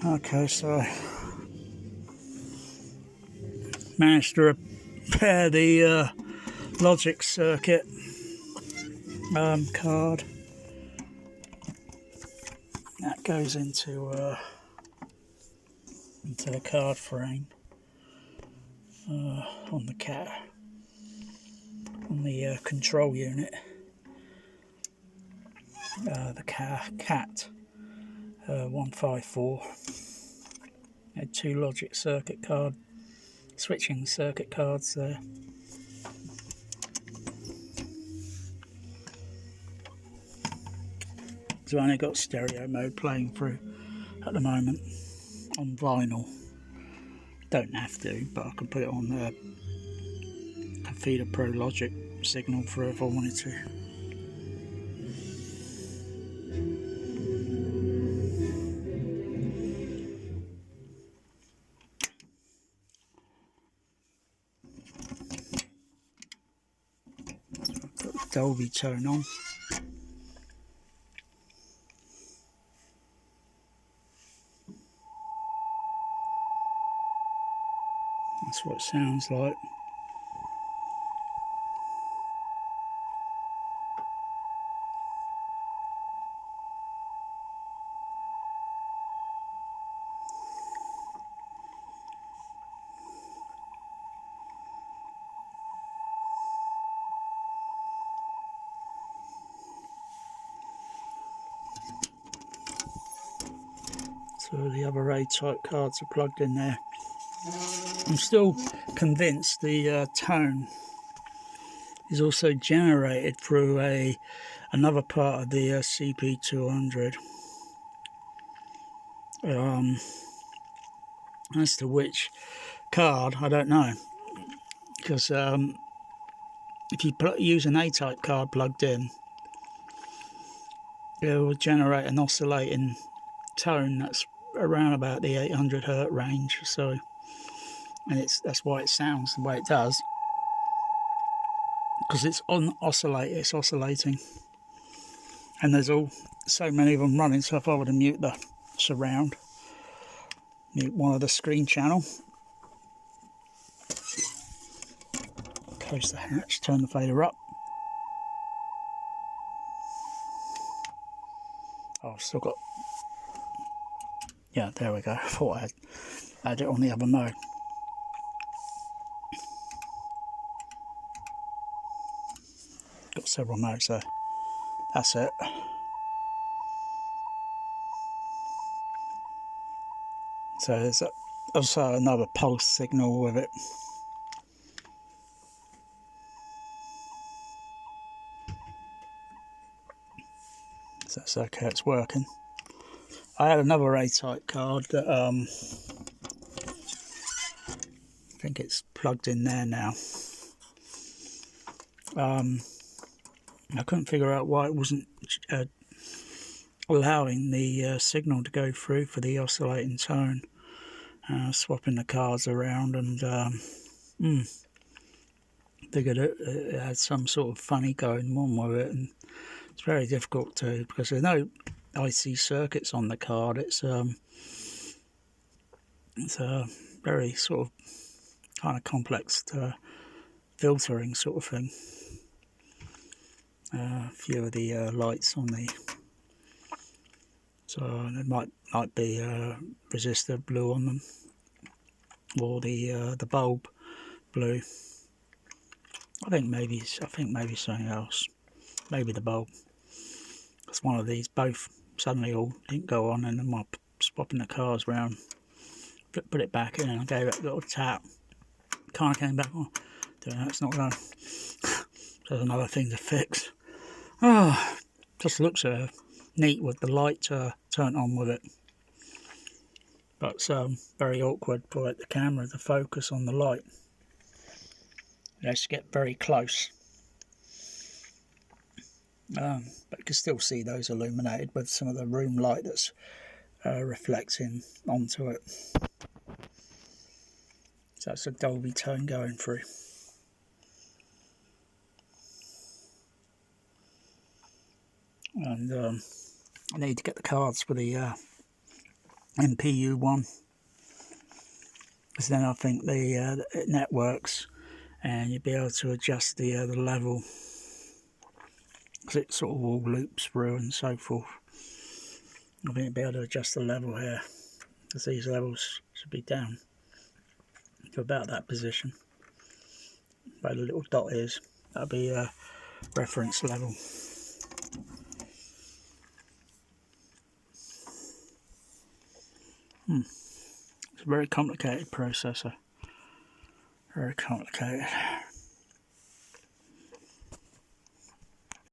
Okay, so managed to repair the logic circuit card. That goes into the card frame on the CAT, on the control unit. The CAT-154 had two logic circuit card, switching circuit cards there. So I only got stereo mode playing through at the moment on vinyl. Don't have to, but I can put it on a feed a Pro Logic signal through if I wanted to. Got the Dolby tone on. That's what it sounds like. So the other A-type cards are plugged in there. I'm still convinced the tone is also generated through another part of the CP200. As to which card, I don't know, because if you use an A-type card plugged in, it will generate an oscillating tone that's around about the 800 Hz range. So, and that's why it sounds the way it does, because it's oscillating, and there's so many of them running. So if I were to mute the surround, mute one of the screen channel, close the hatch, turn the fader up. Oh, I've still got, yeah, there we go. I thought I had it on the other mode. Got several modes there. That's it. So there's also another pulse signal with it. So that's okay, it's working. I had another A-type card that I think it's plugged in there now. I couldn't figure out why it wasn't allowing the signal to go through for the oscillating tone. Swapping the cards around, and figured it had some sort of funny going on with it, and it's very difficult to, because there's no IC circuits on the card. It's a very sort of kind of complex filtering sort of thing. A few of the lights on the, so there might be resistor blue on them, or the bulb blue. I think maybe something else. Maybe the bulb. Because one of these both suddenly all didn't go on, and then I'm swapping the cars around, put it back in, and I gave it a little tap. Kind of came back on. No, it's not going. So there's another thing to fix. Oh, just looks neat with the light turned on with it. But it's very awkward for the camera to focus on the light. Let's get very close. But you can still see those illuminated with some of the room light that's reflecting onto it. So that's a Dolby tone going through. And I need to get the cards for the MPU1, because then I think it networks and you'll be able to adjust the level, because it sort of all loops through and so forth. I think you'll be able to adjust the level here, because these levels should be down to about that position where the little dot is. That'll be a reference level. It's a very complicated processor, very complicated.